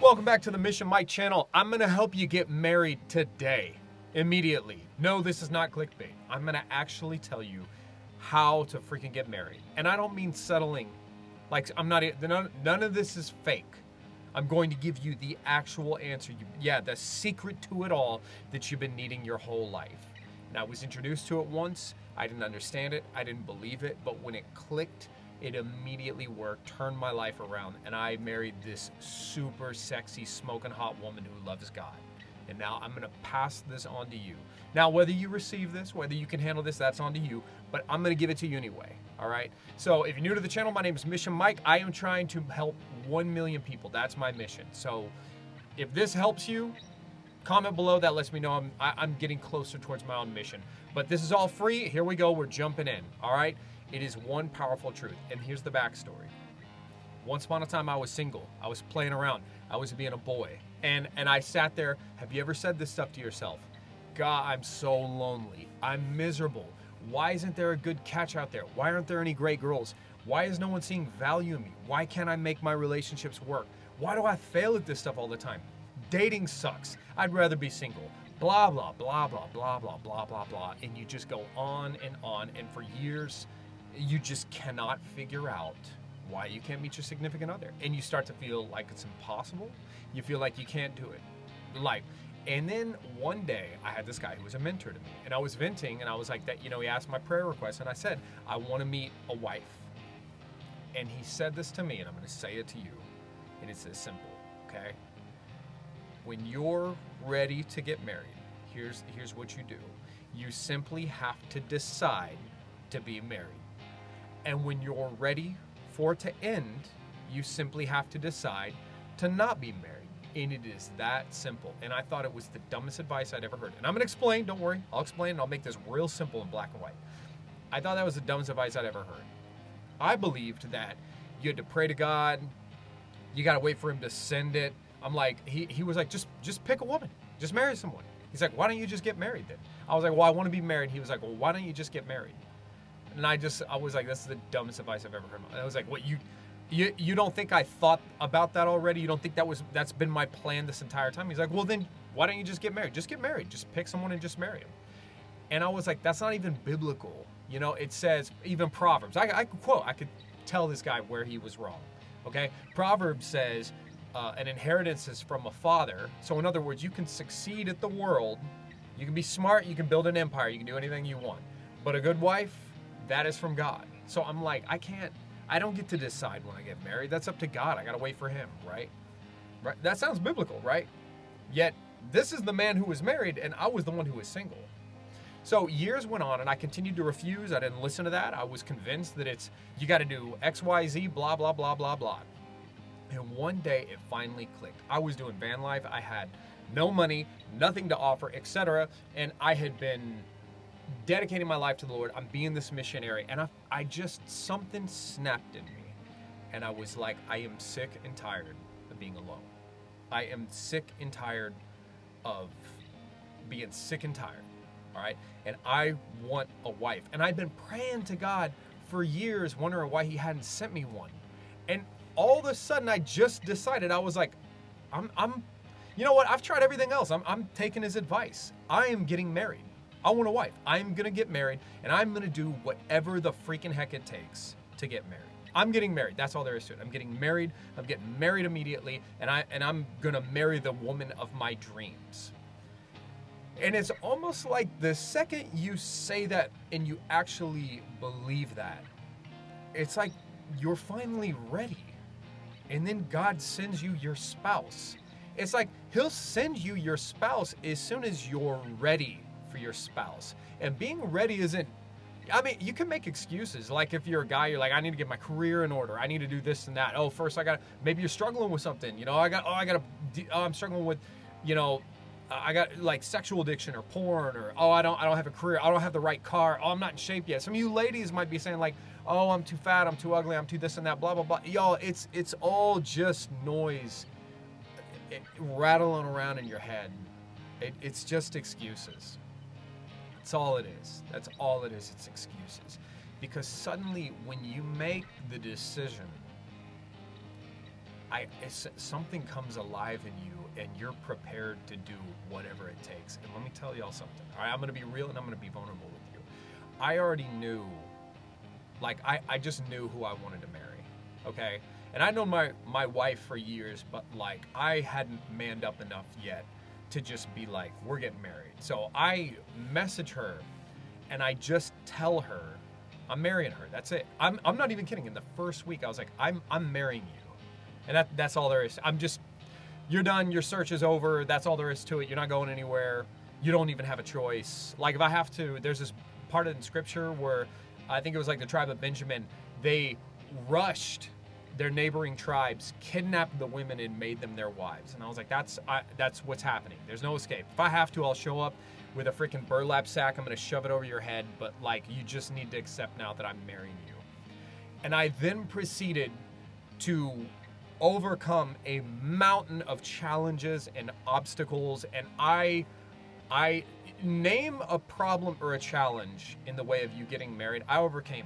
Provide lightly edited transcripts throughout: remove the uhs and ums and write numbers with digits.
Welcome back to the Mission Mike channel. I'm going to help you get married today, immediately. No, this is not clickbait. I'm going to actually tell you how to freaking get married. And I don't mean settling. Like, none of this is fake. I'm going to give you the actual answer. The secret to it all that you've been needing your whole life. And I was introduced to it once. I didn't understand it. I didn't believe it. But when it clicked, it immediately worked, turned my life around, and I married this super sexy, smoking hot woman who loves God. And now I'm gonna pass this on to you. Now, whether you receive this, whether you can handle this, that's on to you, but I'm gonna give it to you anyway, all right? So if you're new to the channel, my name is Mission Mike. I am trying to help 1 million people. That's my mission. So if this helps you, comment below. That lets me know I'm getting closer towards my own mission. But this is all free. Here we go. We're jumping in, all right? It is one powerful truth, and here's the backstory. Once upon a time, I was single. I was playing around. I was being a boy, and I sat there. Have you ever said this stuff to yourself? God, I'm so lonely. I'm miserable. Why isn't there a good catch out there? Why aren't there any great girls? Why is no one seeing value in me? Why can't I make my relationships work? Why do I fail at this stuff all the time? Dating sucks. I'd rather be single. Blah, blah, blah, blah, blah, blah, blah, blah, blah. And you just go on, and for years, you just cannot figure out why you can't meet your significant other. And you start to feel like it's impossible. You feel like you can't do it. And then one day I had this guy who was a mentor to me, and I was venting, and I was like, he asked my prayer request, and I said, I want to meet a wife. And he said this to me, and I'm going to say it to you. And it's this simple, okay? When you're ready to get married, here's what you do. You simply have to decide to be married. And when you're ready for it to end, you simply have to decide to not be married. And it is that simple. And I thought it was the dumbest advice I'd ever heard. And I'm gonna explain, don't worry. I'll explain and I'll make this real simple in black and white. I thought that was the dumbest advice I'd ever heard. I believed that you had to pray to God. You gotta wait for him to send it. I'm like, he was like, just pick a woman. Just marry someone. He's like, why don't you just get married then? I was like, well, I want to be married. He was like, well, why don't you just get married? And I was like, this is the dumbest advice I've ever heard. I was like, what, you don't think I thought about that already? You don't think that's been my plan this entire time? He's like, well, then why don't you just get married? Just get married. Just pick someone and just marry him. And I was like, that's not even biblical. You know, it says, even Proverbs. I could quote, I could tell this guy where he was wrong. Okay? Proverbs says, an inheritance is from a father. So in other words, you can succeed at the world. You can be smart. You can build an empire. You can do anything you want. But a good wife, that is from God. So I'm like, I don't get to decide when I get married. That's up to God. I got to wait for him, right? That sounds biblical, right? Yet this is the man who was married, and I was the one who was single. So years went on, and I continued to refuse. I didn't listen to that. I was convinced that you got to do X, Y, Z, blah, blah, blah, blah, blah. And one day it finally clicked. I was doing van life. I had no money, nothing to offer, etc. And I had been dedicating my life to the Lord. I'm being this missionary, and I just, something snapped in me, and I was like, I am sick and tired of being alone. I am sick and tired of being sick and tired, all right? And I want a wife. And I've been praying to God for years, wondering why he hadn't sent me one. And all of a sudden, I just decided, I was like, you know what? I've tried everything else. I'm taking his advice. I am getting married. I want a wife. I'm gonna get married, and I'm gonna do whatever the freaking heck it takes to get married. I'm getting married. That's all there is to it. I'm getting married. I'm getting married immediately, and I'm gonna marry the woman of my dreams. And it's almost like the second you say that and you actually believe that, it's like you're finally ready. And then God sends you your spouse. It's like he'll send you your spouse as soon as you're ready for your spouse. And being ready isn't, I mean, you can make excuses. Like if you're a guy, you're like, I need to get my career in order. I need to do this and that. Oh, first maybe you're struggling with something. You know, I'm struggling with, you know, I got like sexual addiction or porn, or, oh, I don't have a career. I don't have the right car. Oh, I'm not in shape yet. Some of you ladies might be saying like, oh, I'm too fat. I'm too ugly. I'm too this and that, blah, blah, blah. Y'all, it's all just noise rattling around in your head. It's just excuses. That's all it is. That's all it is. It's excuses. Because suddenly when you make the decision something comes alive in you and you're prepared to do whatever it takes. And let me tell y'all something. All right, I'm going to be real and I'm going to be vulnerable with you. I already knew, like, I just knew who I wanted to marry, okay? And I'd known my wife for years, but, like, I hadn't manned up enough yet to just be like, we're getting married. So I message her and I just tell her, I'm marrying her. That's it. I'm not even kidding. In the first week, I was like, I'm marrying you. And that's all there is. You're done. Your search is over. That's all there is to it. You're not going anywhere. You don't even have a choice. Like, if I have to, there's this part in Scripture where I think it was like the tribe of Benjamin, they rushed their neighboring tribes, kidnapped the women and made them their wives. And I was like, that's what's happening. There's no escape. If I have to, I'll show up with a freaking burlap sack. I'm going to shove it over your head. But, like, you just need to accept now that I'm marrying you. And I then proceeded to overcome a mountain of challenges and obstacles. And I name a problem or a challenge in the way of you getting married. I overcame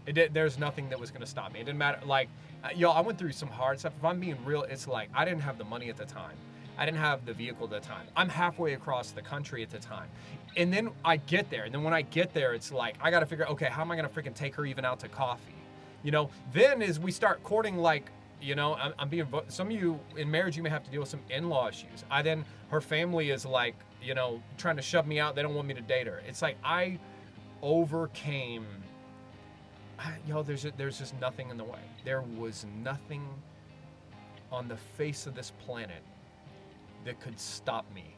it. There's nothing that was going to stop me. It didn't matter. Like, y'all, I went through some hard stuff. If I'm being real, it's like I didn't have the money at the time. I didn't have the vehicle at the time. I'm halfway across the country at the time. And then I get there. And then when I get there, it's like, I got to figure out, okay, how am I going to freaking take her even out to coffee? You know, then as we start courting, like, you know, some of you in marriage, you may have to deal with some in-law issues. Her family is like, you know, trying to shove me out. They don't want me to date her. It's like I overcame, there's just nothing in the way. There was nothing on the face of this planet that could stop me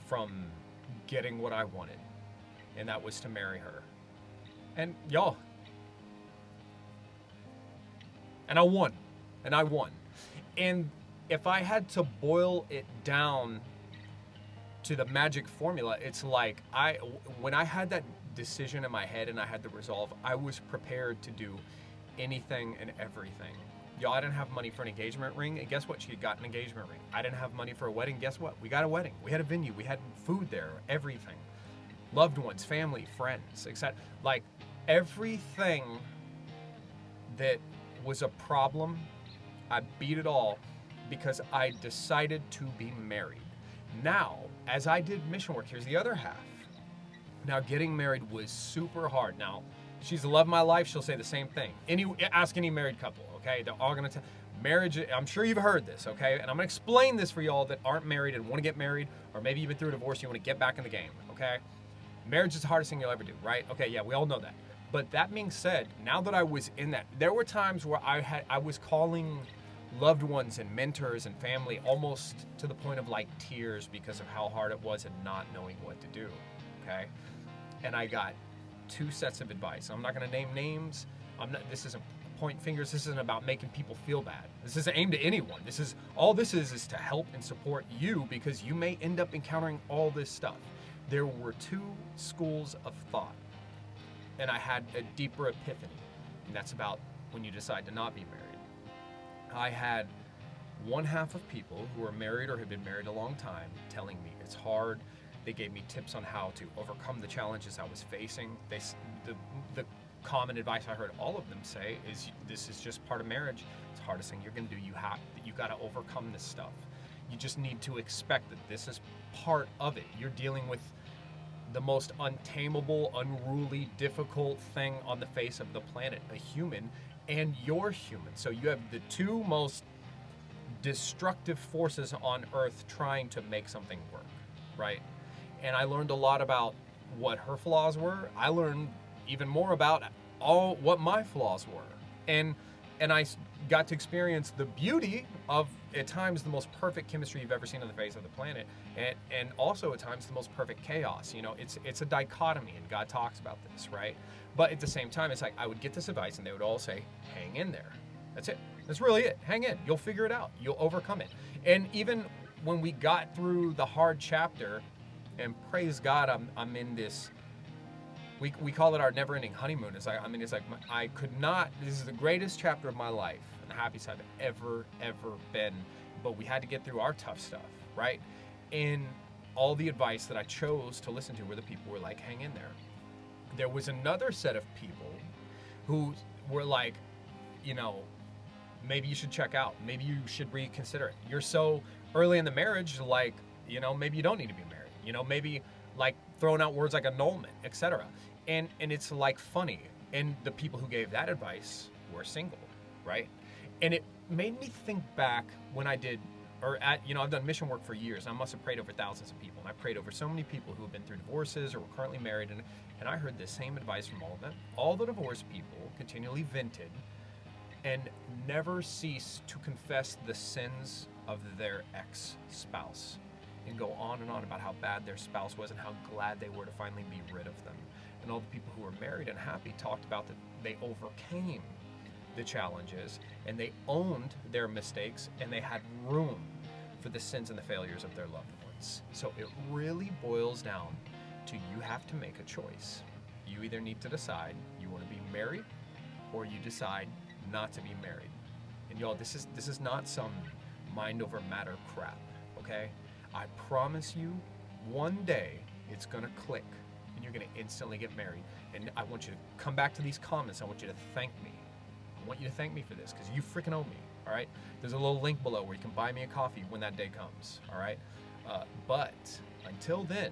from getting what I wanted. And that was to marry her. And y'all, and I won. And if I had to boil it down to the magic formula, it's like when I had that decision in my head and I had the resolve, I was prepared to do anything and everything. Y'all, I didn't have money for an engagement ring, and guess what? She got an engagement ring. I didn't have money for a wedding. Guess what? We got a wedding. We had a venue. We had food there, everything. Loved ones, family, friends, etc. Like, everything that was a problem, I beat it all because I decided to be married. Now, as I did mission work, here's the other half. Now, getting married was super hard. Now, she's the love of my life. She'll say the same thing. Ask any married couple, okay? They're all going to tell. Marriage, I'm sure you've heard this, okay? And I'm going to explain this for y'all that aren't married and want to get married, or maybe even through a divorce, you want to get back in the game, okay? Marriage is the hardest thing you'll ever do, right? Okay, yeah, we all know that. But that being said, now that I was in that, there were times where I was calling loved ones and mentors and family almost to the point of like tears because of how hard it was and not knowing what to do, okay? And I got 2 sets of advice. I'm not going to name names. This isn't point fingers. This isn't about making people feel bad. This isn't aimed at anyone. This is to help and support you because you may end up encountering all this stuff. There were 2 schools of thought, and I had a deeper epiphany, and that's about when you decide to not be married. I had one half of people who are married or have been married a long time telling me it's hard. They gave me tips on how to overcome the challenges I was facing. The common advice I heard all of them say is, this is just part of marriage. It's the hardest thing you're going to do. You got to overcome this stuff. You just need to expect that this is part of it. You're dealing with the most untamable, unruly, difficult thing on the face of the planet, a human, and you're human. So you have the 2 most destructive forces on earth trying to make something work, right? And I learned a lot about what her flaws were. I learned even more about what my flaws were. And I got to experience the beauty of, at times, the most perfect chemistry you've ever seen on the face of the planet, and also at times the most perfect chaos. You know, it's a dichotomy, and God talks about this, right? But at the same time, it's like I would get this advice, and they would all say, hang in there. That's it. That's really it. Hang in. You'll figure it out. You'll overcome it. And even when we got through the hard chapter, and praise God, I'm in this. We call it our never-ending honeymoon. It's like I could not. This is the greatest chapter of my life and the happiest I've ever been. But we had to get through our tough stuff, right? And all the advice that I chose to listen to were the people who were like, hang in there. There was another set of people who were like, you know, maybe you should check out. Maybe you should reconsider it. You're so early in the marriage, like, maybe you don't need to be married. Maybe like throwing out words like annulment, etc. And it's like funny. And the people who gave that advice were single, right? And it made me think back when I did, I've done mission work for years. And I must have prayed over thousands of people. And I prayed over so many people who have been through divorces or were currently married. And I heard the same advice from all of them. All the divorced people continually vented and never ceased to confess the sins of their ex-spouse and go on and on about how bad their spouse was and how glad they were to finally be rid of them. And all the people who were married and happy talked about that they overcame the challenges and they owned their mistakes and they had room for the sins and the failures of their loved ones. So it really boils down to you have to make a choice. You either need to decide you want to be married or you decide not to be married. And y'all, this is not some mind over matter crap, okay? I promise you, one day it's gonna click and you're gonna instantly get married. And I want you to come back to these comments. I want you to thank me. I want you to thank me for this because you freaking owe me, all right? There's a little link below where you can buy me a coffee when that day comes, all right? But until then,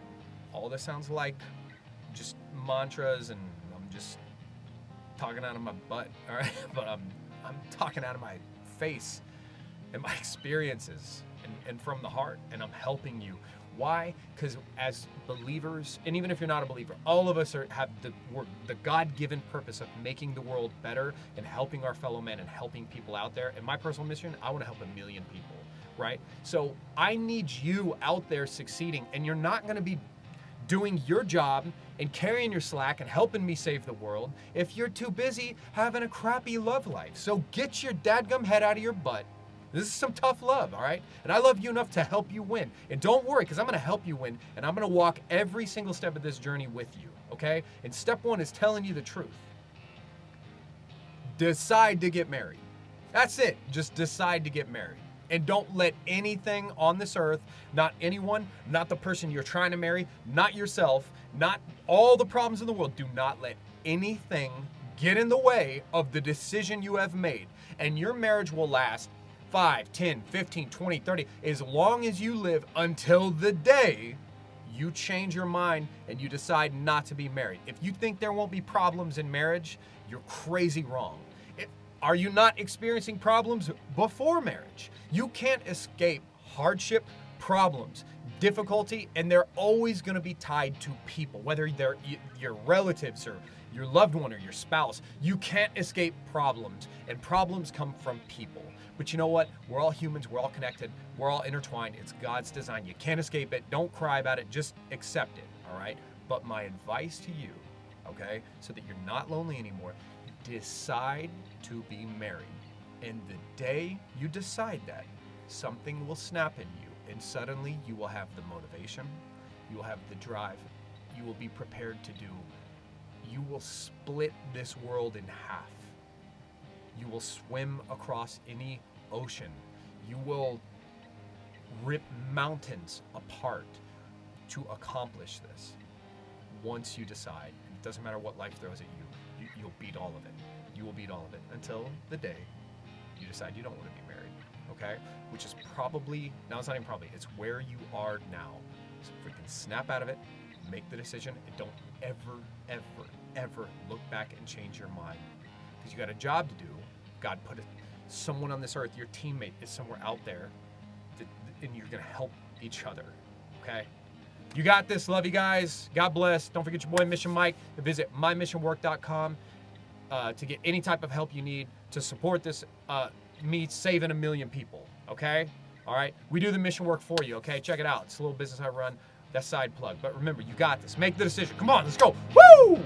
all this sounds like just mantras and I'm just talking out of my butt, all right? But I'm talking out of my face and my experiences and from the heart, and I'm helping you. Why? Because as believers, and even if you're not a believer, all of us have the God-given purpose of making the world better and helping our fellow men and helping people out there. And my personal mission, I want to help 1 million people, right? So I need you out there succeeding, and you're not going to be doing your job and carrying your slack and helping me save the world if you're too busy having a crappy love life. So get your dadgum head out of your butt. This is some tough love, all right? And I love you enough to help you win. And don't worry, because I'm going to help you win, and I'm going to walk every single step of this journey with you, okay? And step 1 is telling you the truth. Decide to get married. That's it. Just decide to get married. And don't let anything on this earth, not anyone, not the person you're trying to marry, not yourself, not all the problems in the world, do not let anything get in the way of the decision you have made. And your marriage will last 5, 10, 15, 20, 30, as long as you live until the day you change your mind and you decide not to be married. If you think there won't be problems in marriage, you're crazy wrong. Are you not experiencing problems before marriage? You can't escape hardship, problems, difficulty, and they're always going to be tied to people, whether they're your relatives or your loved one or your spouse. You can't escape problems, and problems come from people. But you know what? We're all humans. We're all connected. We're all intertwined. It's God's design. You can't escape it. Don't cry about it. Just accept it, all right? But my advice to you, okay, so that you're not lonely anymore, decide to be married. And the day you decide that, something will snap in you, and suddenly you will have the motivation, you will have the drive, you will be prepared to do. You will split this world in half. You will swim across any ocean. You will rip mountains apart to accomplish this. Once you decide, it doesn't matter what life throws at you, you'll beat all of it. You will beat all of it until the day you decide you don't want to be married, okay? Which is probably, now it's not even probably, it's where you are now. So freaking snap out of it, make the decision, and don't ever, ever, ever look back and change your mind. Because you got a job to do. God put someone on this earth, your teammate is somewhere out there, and you're going to help each other, okay? You got this. Love you guys. God bless. Don't forget your boy Mission Mike. Visit mymissionwork.com to get any type of help you need to support this, me saving 1 million people, okay? All right? We do the mission work for you, okay? Check it out. It's a little business I run. That side plug. But remember, you got this. Make the decision. Come on, let's go. Woo!